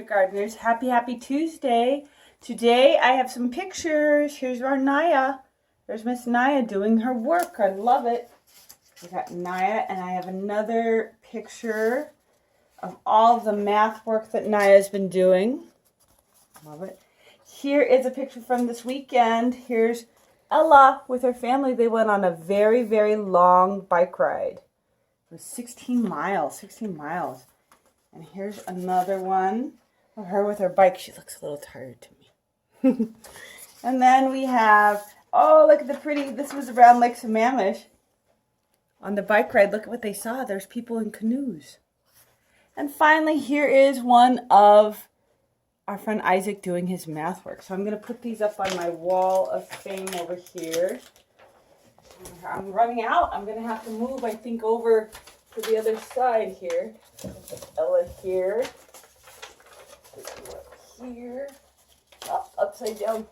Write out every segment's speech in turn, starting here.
kindergartners. Happy Tuesday. Today I have some pictures. Here's our Naya. There's Miss Naya doing her work. I love it. We got Naya, and I have another picture of all of the math work that Naya's been doing. Love it. Here is a picture from this weekend. Here's Ella with her family. They went on a very, very long bike ride. It was 16 miles. And here's another one of her with her bike. She looks a little tired to me. And then we have, oh, look at the pretty, this was around Lake Sammamish. On the bike ride, look at what they saw. There's people in canoes. And finally, here is one of our friend Isaac doing his math work. So I'm going to put these up on my wall of fame over here. I'm running out. I'm going to have to move, I think, over to the other side here. Put Ella here. Put you up here. Oh, upside down.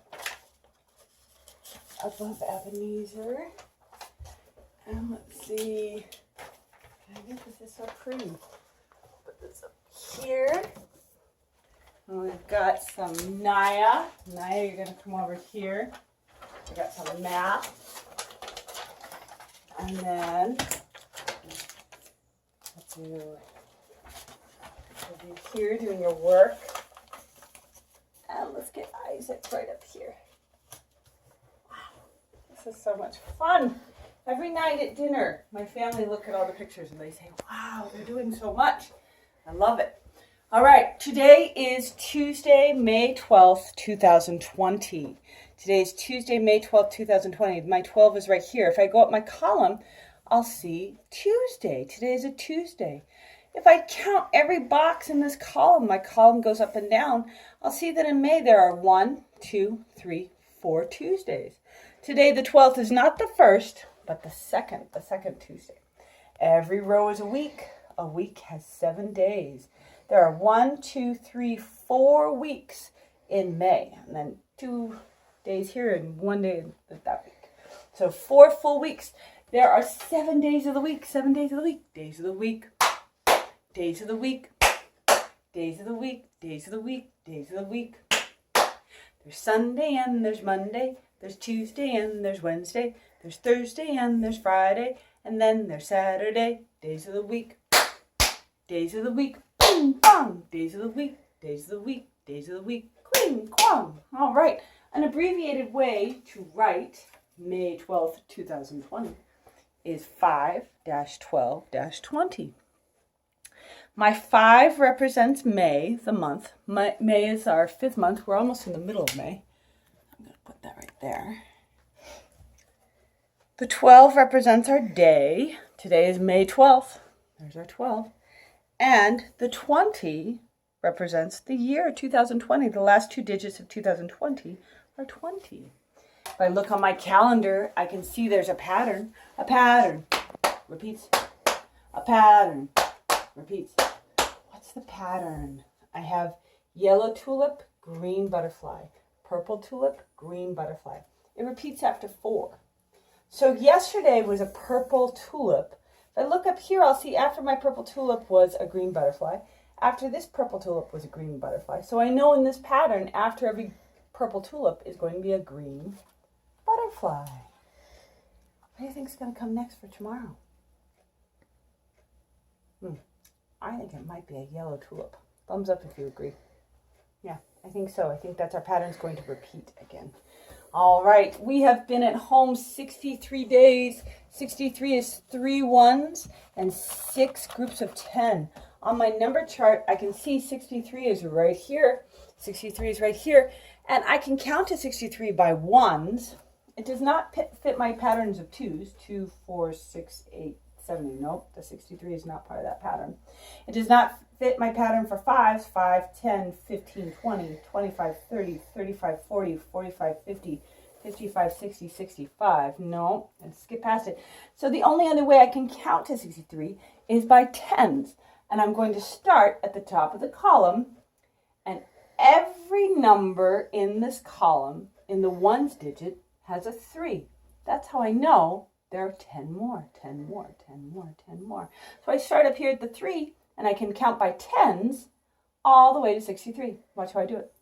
Above Ebenezer. And let's see. I think this is so pretty. Put this up here. And we've got some Naya. Naya, you're going to come over here. We got some math. And then you're here doing your work. And let's get Isaac right up here. Wow, this is so much fun. Every night at dinner, my family look at all the pictures and they say, wow, they're doing so much. I love it. All right, today is Tuesday, May 12th, 2020. Today is Tuesday, May 12th, 2020. My 12 is right here. If I go up my column, I'll see Tuesday. Today is a Tuesday. If I count every box in this column, my column goes up and down, I'll see that in May there are 1, 2, 3, 4 Tuesdays. Today, the 12th, is not the first, but the second Tuesday. Every row is a week. A week has 7 days. There are 1, 2, 3, 4 weeks in May, and then 2 days here and 1 day that week. So 4 full weeks. There are 7 days of the week. 7 days of the week. Days of the week. Days of the week. Days of the week. Days of the week. Days of the week. There's Sunday and there's Monday. There's Tuesday and there's Wednesday. There's Thursday and there's Friday. And then there's Saturday. Days of the week. Days of the week. Bing, bong. Days of the week. Days of the week. Days of the week. Quing, quong. All right. An abbreviated way to write May 12th, 2020 is 5-12-20. My 5 represents May, the month. May is our 5th month. We're almost in the middle of May. I'm going to put that right there. The 12 represents our day. Today is May 12th. There's our 12. And the 20 represents the year 2020. The last 2 digits of 2020 are 20. If I look on my calendar, I can see there's a pattern. A pattern repeats. A pattern repeats. What's the pattern? I have yellow tulip, green butterfly. Purple tulip, green butterfly. It repeats after 4. So yesterday was a purple tulip. If I look up here, I'll see after my purple tulip was a green butterfly. After this purple tulip was a green butterfly. So I know in this pattern, after every purple tulip is going to be a green butterfly. What do you think is going to come next for tomorrow? I think it might be a yellow tulip. Thumbs up if you agree. Yeah, I think so. I think that's our pattern's going to repeat again. All right, we have been at home 63 days. 63 is 3 ones and 6 groups of 10. On my number chart, I can see 63 is right here. 63 is right here. And I can count to 63 by ones. It does not fit my patterns of 2s. 2, 4, 6, 8, 7. Nope, the 63 is not part of that pattern. It does not fit my pattern for 5s. 5, 10, 15, 20, 25, 30, 35, 40, 45, 50, 55, 60, 65. No, let's skip past it. So the only other way I can count to 63 is by 10s. And I'm going to start at the top of the column. And every number in this column, in the ones digit, has a 3. That's how I know there are 10 more, 10 more, 10 more, 10 more. So I start up here at the 3, and I can count by 10s all the way to 63. Watch how I do it.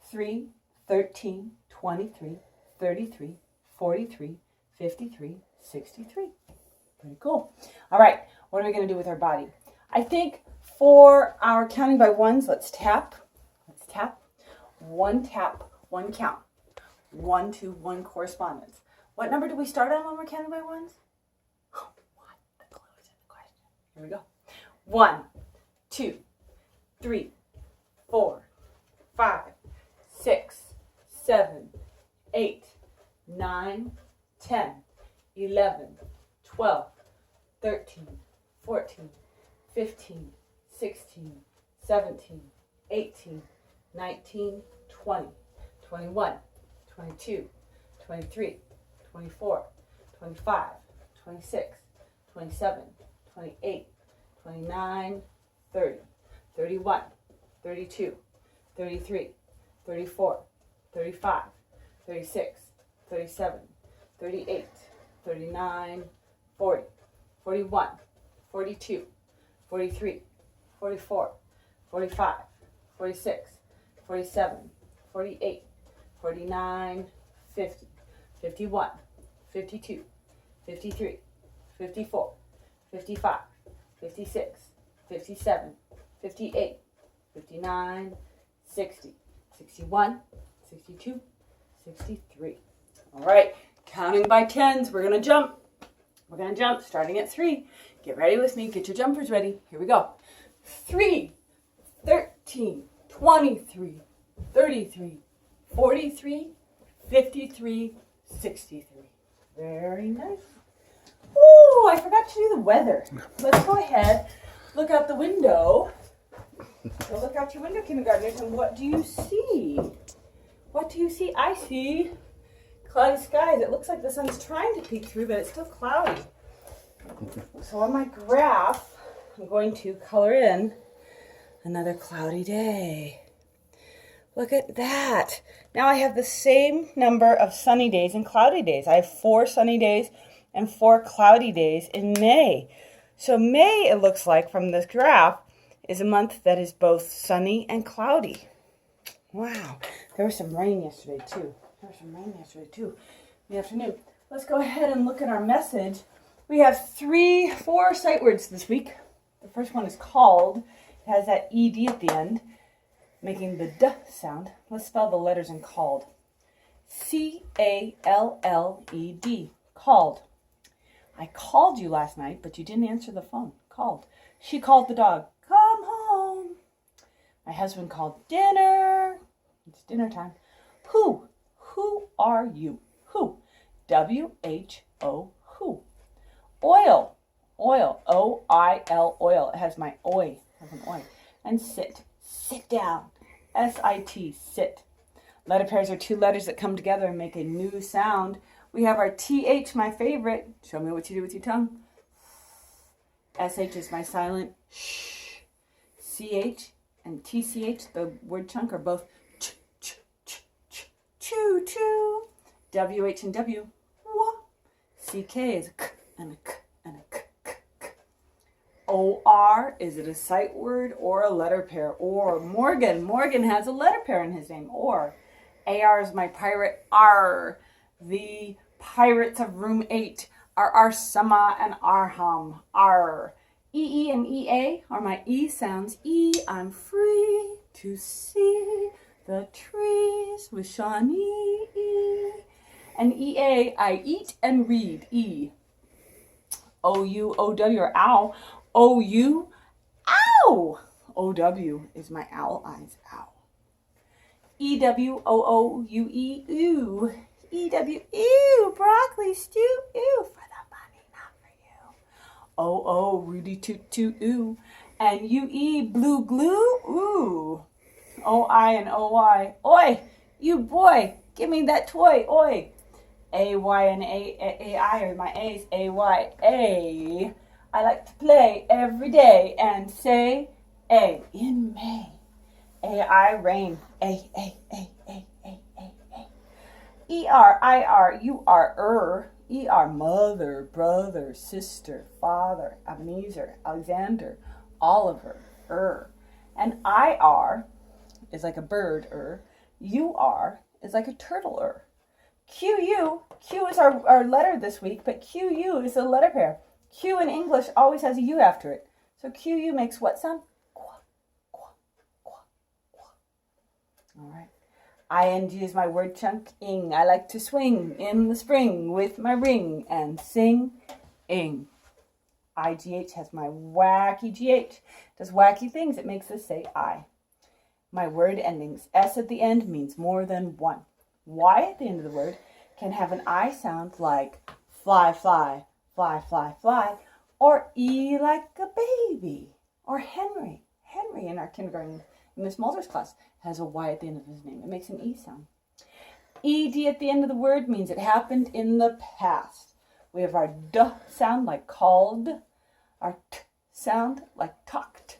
3, 13, 23, 33, 43, 53, 63. Pretty cool. All right, what are we going to do with our body? I think for our counting by ones, let's tap. Let's tap. One tap, one count. 1, 2, 1 correspondence. What number do we start on when we're counting by ones? Oh, what? The clue is in the question. Here we go. 1, 2, 3, 4, 5, 6, 7, 8, 9, 10, 11, 12, 13, 14, 15, 16, 17, 18, 19, 20, 21, 22, 23, 24, 25, 26, 27, 28, 29, 30, 31, 32, 33, 34, 35, 36, 37, 38, 39, 40, 41, 42, 43, 44, 45, 46, 47, 48, 49, 50, 51, 52, 53, 54, 55, 56, 57, 58, 59, 60, 61, 62, 63. All right, counting by tens, we're going to jump. We're going to jump starting at 3. Get ready with me. Get your jumpers ready. Here we go. 3, 13, 23, 33, 43, 53, 63. Very nice. Ooh, I forgot to do the weather. Let's go ahead, look out the window. So look out your window, kindergartners, and what do you see? What do you see? I see cloudy skies. It looks like the sun's trying to peek through, but it's still cloudy. So on my graph, I'm going to color in another cloudy day. Look at that. Now I have the same number of sunny days and cloudy days. I have 4 sunny days and 4 cloudy days in May. So May, it looks like from this graph, is a month that is both sunny and cloudy. Wow. There was some rain yesterday too. In the afternoon. Let's go ahead and look at our message. We have 4 sight words this week. The first one is called. It has that ED at the end, making the D sound. Let's spell the letters in called. C-A-L-L-E-D. Called. I called you last night, but you didn't answer the phone. Called. She called the dog. Come home. My husband called dinner. It's dinner time. Who? Who are you? Who? W-H-O. Who? Oil. Oil. O-I-L. Oil. It has my oi. It has an oi. And sit. Sit down. S-I-T. Sit. Letter pairs are 2 letters that come together and make a new sound. We have our T-H, my favorite. Show me what you do with your tongue. S-H is my silent. Shh. C-H and T-C-H, the word chunk, are both ch, ch, ch, ch, choo, choo. W-H and W. Wah. C-K is a k and a k and a k, k, k. O-R, is it a sight word or a letter pair? Or Morgan. Morgan has a letter pair in his name. Or A-R is my pirate. R. The pirates of room 8 are Arsama and Arham. R. E-E and E-A are my E sounds. E, I'm free to see the trees with Shawnee. E. And E-A, I eat and read. E. O-U, O-W, or ow. O-U, ow. O-W is my owl eyes. Ow. E-W-O-O-U-E, ooh. E-W, ew, broccoli stew, ew, for the money, not for you. O-O, Rudy toot toot, ooh. And U-E, blue glue, ooh. O-I and O-Y, oi, you boy, give me that toy, oi. A-Y and A-I are my A's, A-Y-A. I like to play every day and say A in May. A-I, rain, A-A-A-A. E-R-I-R, you-are, E-R, mother, brother, sister, father, Ebenezer, Alexander, Oliver, And IR is like a bird-er. UR is like a turtle-er. QU is our letter this week, but QU is a letter pair. Q in English always has a U after it. So QU makes what sound? Qua, qua, qua, qua. All right. ING is my word chunk. Ing. I like to swing in the spring with my ring and sing. Ing. IGH has my wacky GH. Does wacky things. It makes us say I. My word endings. S at the end means more than one. Y at the end of the word can have an I sound like fly, fly, fly, fly, fly, or E like a baby, or Henry. Henry in our kindergarten, in Miss Mulder's class, has a Y at the end of his name. It makes an E sound. ED at the end of the word means it happened in the past. We have our D sound like called, our T sound like talked,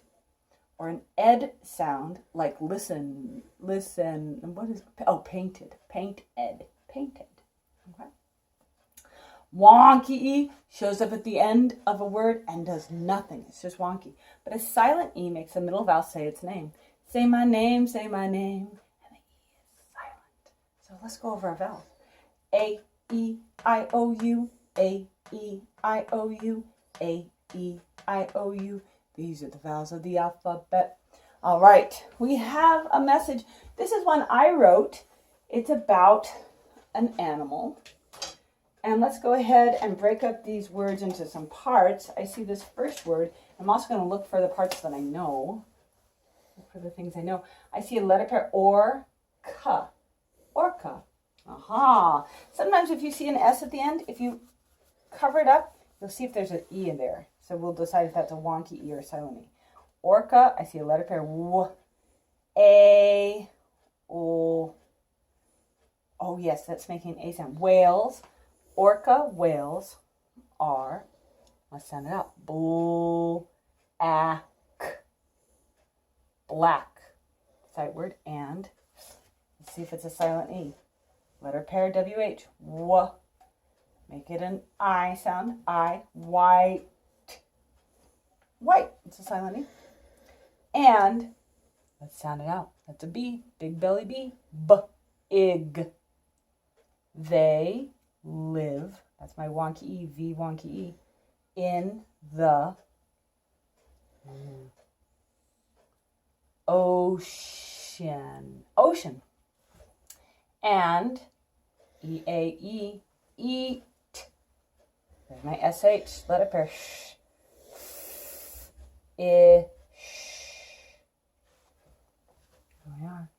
or an ed sound like listen, and what is, painted, painted. Okay. Wonky E shows up at the end of a word and does nothing. It's just wonky. But a silent E makes the middle vowel say its name. Say my name, and the E is silent. So let's go over our vowels. A, E, I, O, U, A, E, I, O, U, A, E, I, O, U. These are the vowels of the alphabet. All right, we have a message. This is one I wrote. It's about an animal. And let's go ahead and break up these words into some parts. I see this first word. I'm also going to look for the parts that I know. Look for the things I know. I see a letter pair, orca. Orca. Aha. Sometimes if you see an S at the end, if you cover it up, you'll see if there's an E in there. So we'll decide if that's a wonky E or a silent E. Orca, I see a letter pair, W, A, O. Oh yes, that's making an A sound. Whales. Orca, whales are, let's sound it out, black. Black. Sight word, and let's see if it's a silent E. Letter pair, WH, W. Make it an I sound, I, white. White, it's a silent E. And let's sound it out. That's a B, big belly B, B-ig. They live, that's my wonky E, V wonky E, in the ocean. Ocean. And E-A-E, eat. There's my SH, letter pair, sh. Ish. Here we are.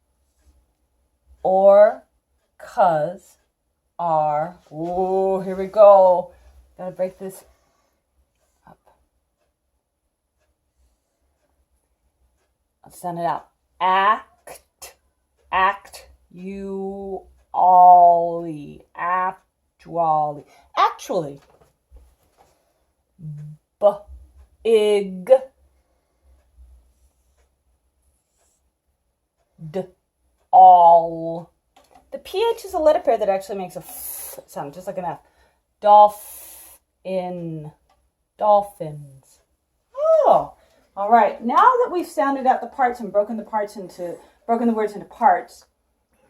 Orcas are, oh, here we go. Gotta break this up. Let's send it out. Actually. Big. All. The PH is a letter pair that actually makes a f sound, just like an F. Dolphin. Dolphins. Oh, all right. Now that we've sounded out the parts and broken the words into parts,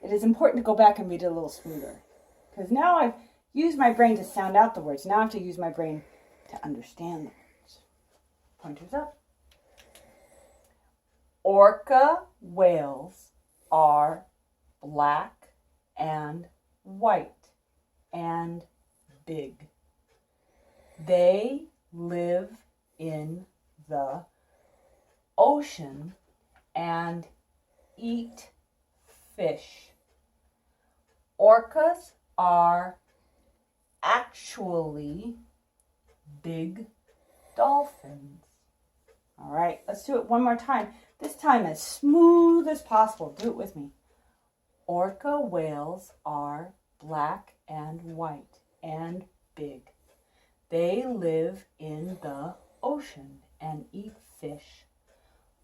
it is important to go back and read it a little smoother. Because now I've used my brain to sound out the words. Now I have to use my brain to understand the words. Pointers up. Orca whales are black and white and big. They live in the ocean and eat fish. Orcas are actually big dolphins. All right, let's do it one more time. This time as smooth as possible. Do it with me. Orca whales are black and white and big. They live in the ocean and eat fish.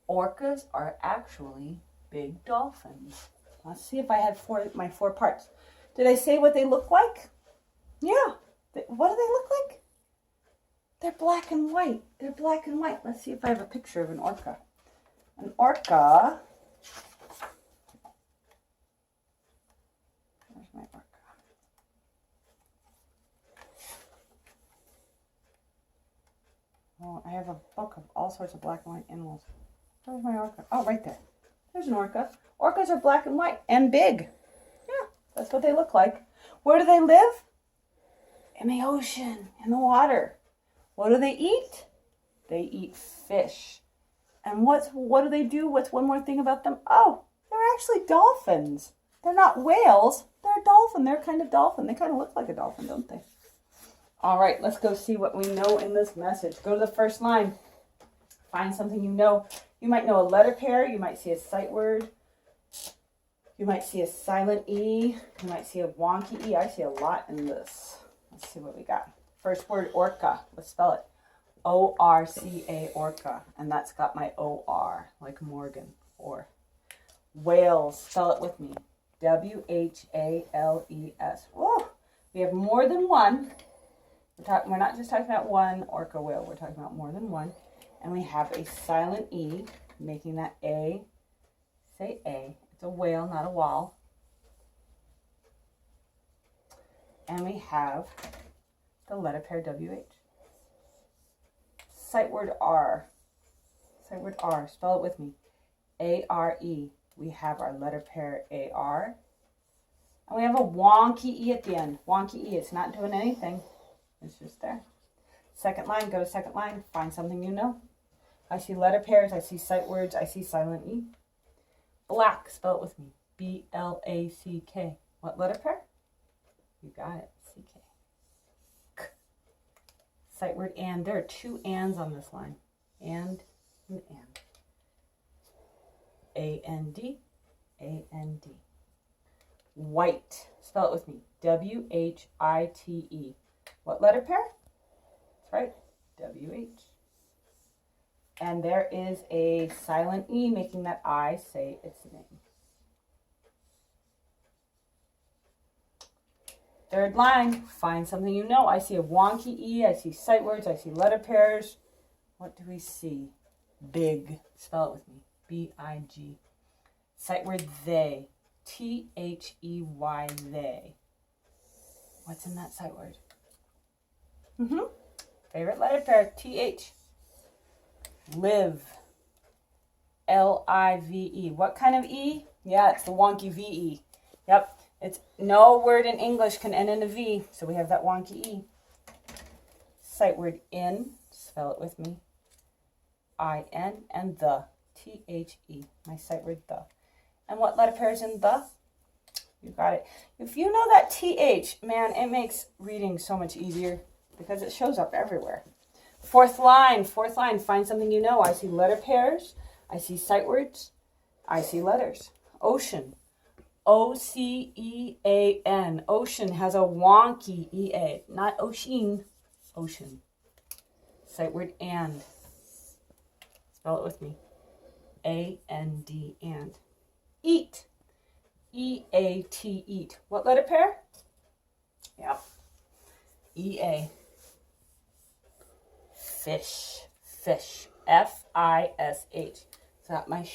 Orcas are actually big dolphins. Let's see if I had my four parts. Did I say what they look like? Yeah. What do they look like? They're black and white. They're black and white. Let's see if I have a picture of an orca. An orca. Where's my orca? Oh, I have a book of all sorts of black and white animals. Where's my orca? Oh, right there. There's an orca. Orcas are black and white and big. Yeah, that's what they look like. Where do they live? In the ocean, in the water. What do they eat? They eat fish. And what do they do? What's one more thing about them? Oh, they're actually dolphins. They're not whales. They're a dolphin. They're kind of dolphin. They kind of look like a dolphin, don't they? All right, let's go see what we know in this message. Go to the first line. Find something you know. You might know a letter pair. You might see a sight word. You might see a silent E. You might see a wonky E. I see a lot in this. Let's see what we got. First word, orca. Let's spell it. O-R-C-A, orca. And that's got my O-R, like Morgan. Or whales. Spell it with me. W-H-A-L-E-S. Whoa! We have more than one. We're not just talking about one orca whale. We're talking about more than one. And we have a silent E, making that A. Say A. It's a whale, not a wall. And we have the letter pair WH. Sight word R. Sight word R. Spell it with me. A-R-E. We have our letter pair A-R. And we have a wonky E at the end. Wonky E. It's not doing anything. It's just there. Second line. Go to second line. Find something you know. I see letter pairs. I see sight words. I see silent E. Black. Spell it with me. B-L-A-C-K. What letter pair? You got it. C-K. K. Sight word and. There are two ands on this line. And. A-N-D. A-N-D. White. Spell it with me. W-H-I-T-E. What letter pair? That's right. W-H. And there is a silent E making that I say its name. Third line, find something you know. I see a wonky E. I see sight words. I see letter pairs. What do we see? Big. Spell it with me. B-I-G. Sight word they. T-H-E-Y, they. What's in that sight word? Favorite letter pair, T-H. Live. L-I-V-E. What kind of E? Yeah, it's the wonky V-E. Yep. It's no word in English can end in a V, so we have that wonky E. Sight word in. Spell it with me. I-N and the. T-H-E. My sight word the. And what letter pair is in the? You got it. If you know that T-H, man, it makes reading so much easier because it shows up everywhere. Fourth line. Find something you know. I see letter pairs. I see sight words. I see letters. Ocean. O-C-E-A-N. Ocean has a wonky E-A. Not ocean. Ocean. Sight word and. Spell it with me. A-N-D, and. Eat. E-A-T, eat. What letter pair? Yep. E-A. Fish. Fish. F-I-S-H. It's not my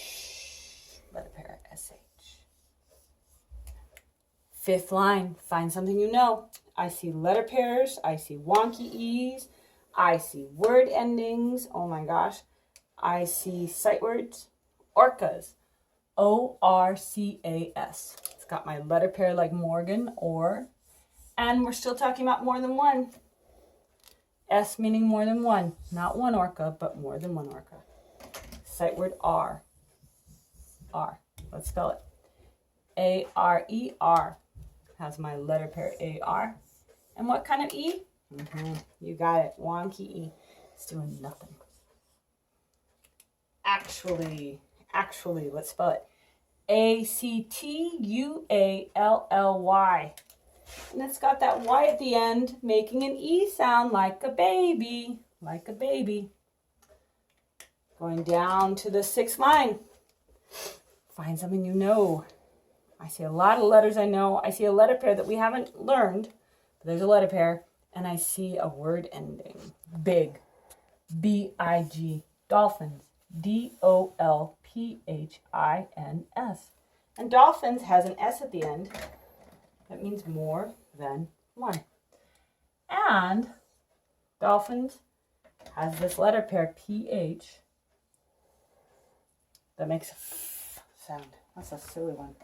letter pair. S-H. Fifth line. Find something you know. I see letter pairs. I see wonky E's. I see word endings. Oh my gosh. I see sight words. Orcas. O-R-C-A-S. It's got my letter pair like Morgan, or. And we're still talking about more than one. S meaning more than one. Not one orca, but more than one orca. Sight word R. R. Let's spell it. A-R-E-R. Has my letter pair A-R. And what kind of E? You got it. Wonky E. It's doing nothing. Actually, let's spell it. A-C-T-U-A-L-L-Y. And it's got that Y at the end, making an E sound like a baby. Like a baby. Going down to the sixth line. Find something you know. I see a lot of letters I know. I see a letter pair that we haven't learned, but there's a letter pair. And I see a word ending. Big. B-I-G. Dolphins. D-O-L-P-H-I-N-S. And dolphins has an S at the end. That means more than one. And dolphins has this letter pair, P-H, that makes a F sound. That's a silly one.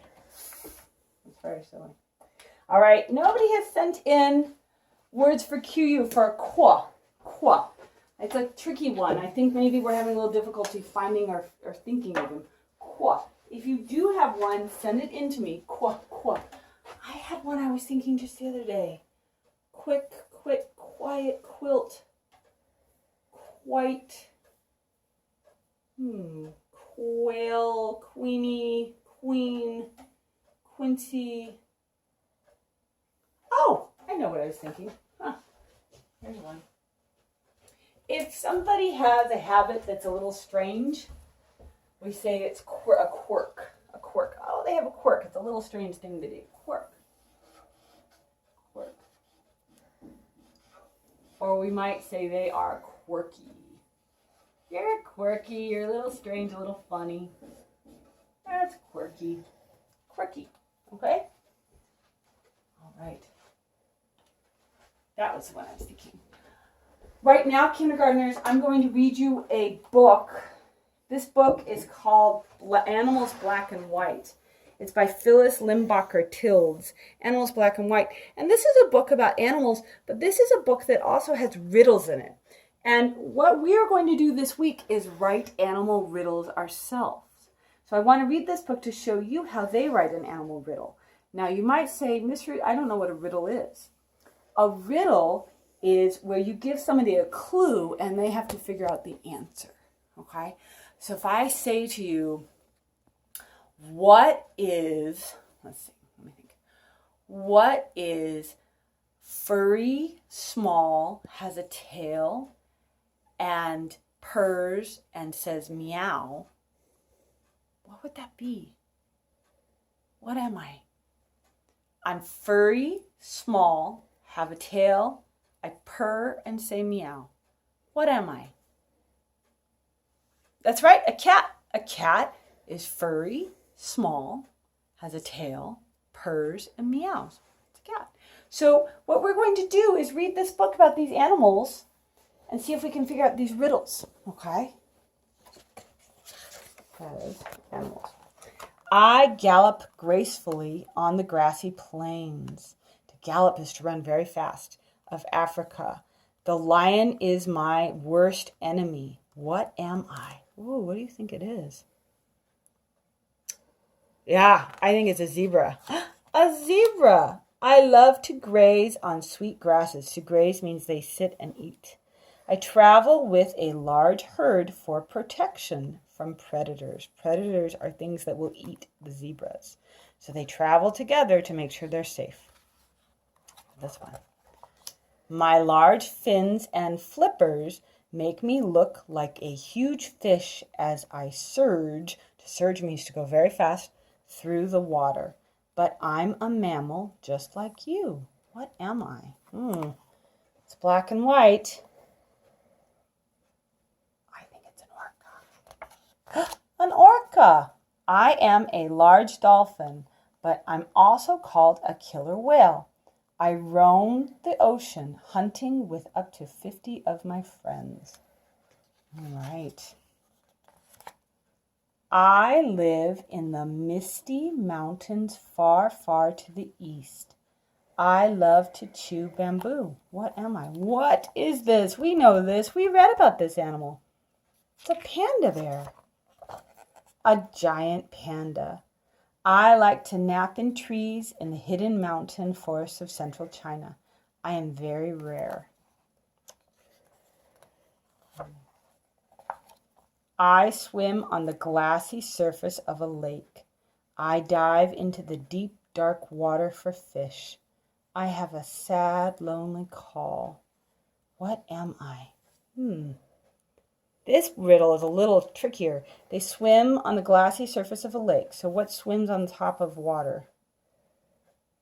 It's very silly. All right, nobody has sent in words for QU for qua. Qua. It's a tricky one. I think maybe we're having a little difficulty finding or thinking of them. Qua. If you do have one, send it in to me. Qua, qua. I had one I was thinking just the other day. Quick, quiet, quilt. Quite. Quail, queenie, queen, quincy. Oh, I know what I was thinking. Here's one. If somebody has a habit that's a little strange, we say it's a quirk. A quirk. Oh, they have a quirk. It's a little strange thing to do. Quirk. Quirk. Or we might say they are quirky. You're quirky. You're a little strange, a little funny. That's quirky. Quirky. Okay? All right. That was what I was thinking. Right now, kindergartners, I'm going to read you a book. This book is called Animals Black and White. It's by Phyllis Limbacher Tildes, Animals Black and White. And this is a book about animals, but this is a book that also has riddles in it. And what we are going to do this week is write animal riddles ourselves. So I want to read this book to show you how they write an animal riddle. Now you might say, Miss Reed, I don't know what a riddle is. A riddle is where you give somebody a clue and they have to figure out the answer. Okay? So if I say to you, what is furry, small, has a tail, and purrs and says meow, what would that be? What am I? I'm furry, small, have a tail, I purr and say meow. What am I? That's right, a cat. A cat is furry, small, has a tail, purrs, and meows. It's a cat. So what we're going to do is read this book about these animals and see if we can figure out these riddles, okay? That is animals. I gallop gracefully on the grassy plains. To gallop is to run very fast. Of Africa. The lion is my worst enemy. What am I? Ooh, what do you think it is? Yeah, I think it's a zebra. A zebra! I love to graze on sweet grasses. To graze means they sit and eat. I travel with a large herd for protection from predators. Predators are things that will eat the zebras. So they travel together to make sure they're safe. This one. My large fins and flippers make me look like a huge fish as I surge. To surge means to go very fast through the water. But I'm a mammal just like you. What am I? It's black and white. I think it's an orca. An orca! I am a large dolphin, but I'm also called a killer whale. I roam the ocean, hunting with up to 50 of my friends. All right. I live in the misty mountains far, far to the east. I love to chew bamboo. What am I? What is this? We know this. We read about this animal. It's a panda bear. A giant panda. I like to nap in trees in the hidden mountain forests of central China. I am very rare. I swim on the glassy surface of a lake. I dive into the deep, dark water for fish. I have a sad, lonely call. What am I? This riddle is a little trickier. They swim on the glassy surface of a lake. So what swims on top of water?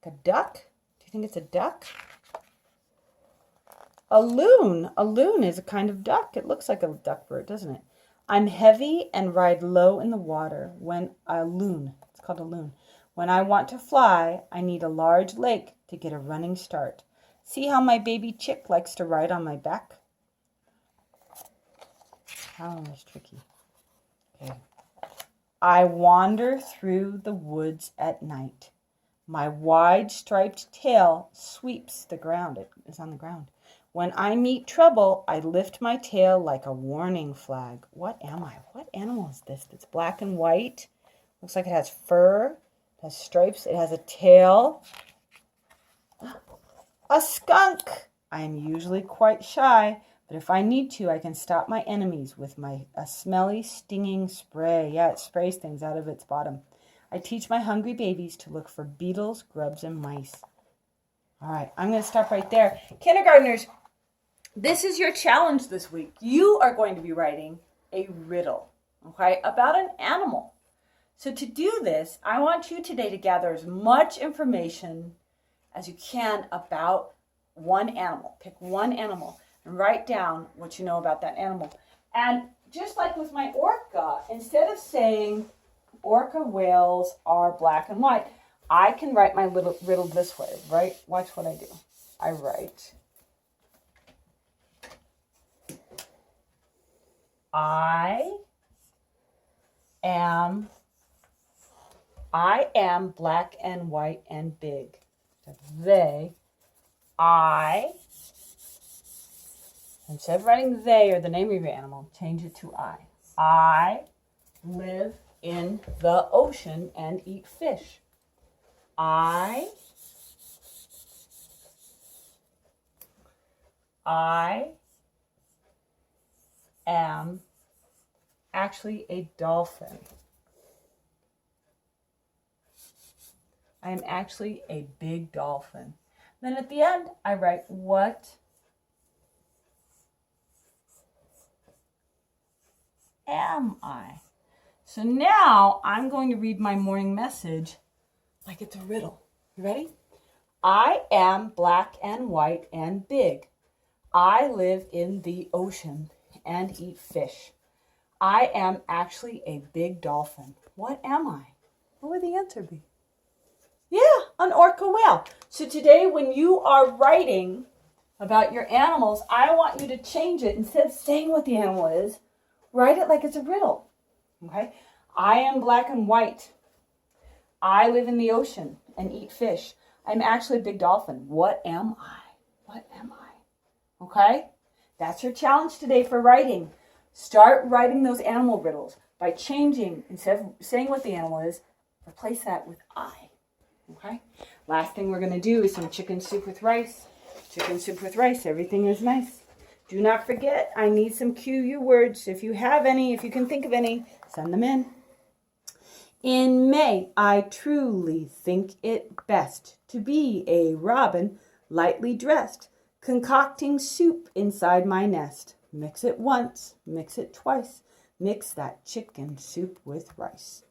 Like a duck? Do you think it's a duck? A loon. A loon is a kind of duck. It looks like a duck bird, doesn't it? I'm heavy and ride low in the water when a loon. It's called a loon. When I want to fly, I need a large lake to get a running start. See how my baby chick likes to ride on my back? Oh, that's tricky. Okay. I wander through the woods at night. My wide striped tail sweeps the ground. It is on the ground. When I meet trouble, I lift my tail like a warning flag. What am I? What animal is this? That's black and white. Looks like it has fur. It has stripes. It has a tail. A skunk. I am usually quite shy, but if I need to, I can stop my enemies with a smelly, stinging spray. Yeah, it sprays things out of its bottom. I teach my hungry babies to look for beetles, grubs, and mice. All right, I'm going to stop right there. Kindergartners, this is your challenge this week. You are going to be writing a riddle, okay, about an animal. So to do this, I want you today to gather as much information as you can about one animal. Pick one animal and write down what you know about that animal. And just like with my orca, instead of saying orca whales are black and white, I can write my little riddle this way, right? Watch what I do. I write, I am black and white and big. Instead of writing they or the name of your animal, change it to I. I live in the ocean and eat fish. I am actually a dolphin. I am actually a big dolphin. Then at the end, I write, what am I? So now I'm going to read my morning message like it's a riddle. You ready? I am black and white and big. I live in the ocean and eat fish. I am actually a big dolphin. What am I? What would the answer be? Yeah, an orca whale. So today when you are writing about your animals, I want you to change it. Instead of saying what the animal is, write it like it's a riddle. Okay? I am black and white. I live in the ocean and eat fish. I'm actually a big dolphin. What am I? What am I? Okay? That's your challenge today for writing. Start writing those animal riddles by changing, instead of saying what the animal is, replace that with I. Okay? Last thing we're going to do is some chicken soup with rice. Chicken soup with rice. Everything is nice. Do not forget, I need some QU words. If you have any, if you can think of any, send them in. In May, I truly think it best to be a robin, lightly dressed, concocting soup inside my nest. Mix it once, mix it twice. Mix that chicken soup with rice.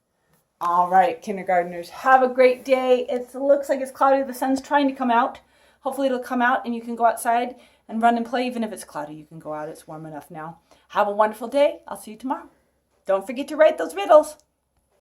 All right, kindergartners, have a great day. It looks like it's cloudy. The sun's trying to come out. Hopefully it'll come out and you can go outside and run and play. Even if it's cloudy, you can go out. It's warm enough now. Have a wonderful day. I'll see you tomorrow. Don't forget to write those riddles.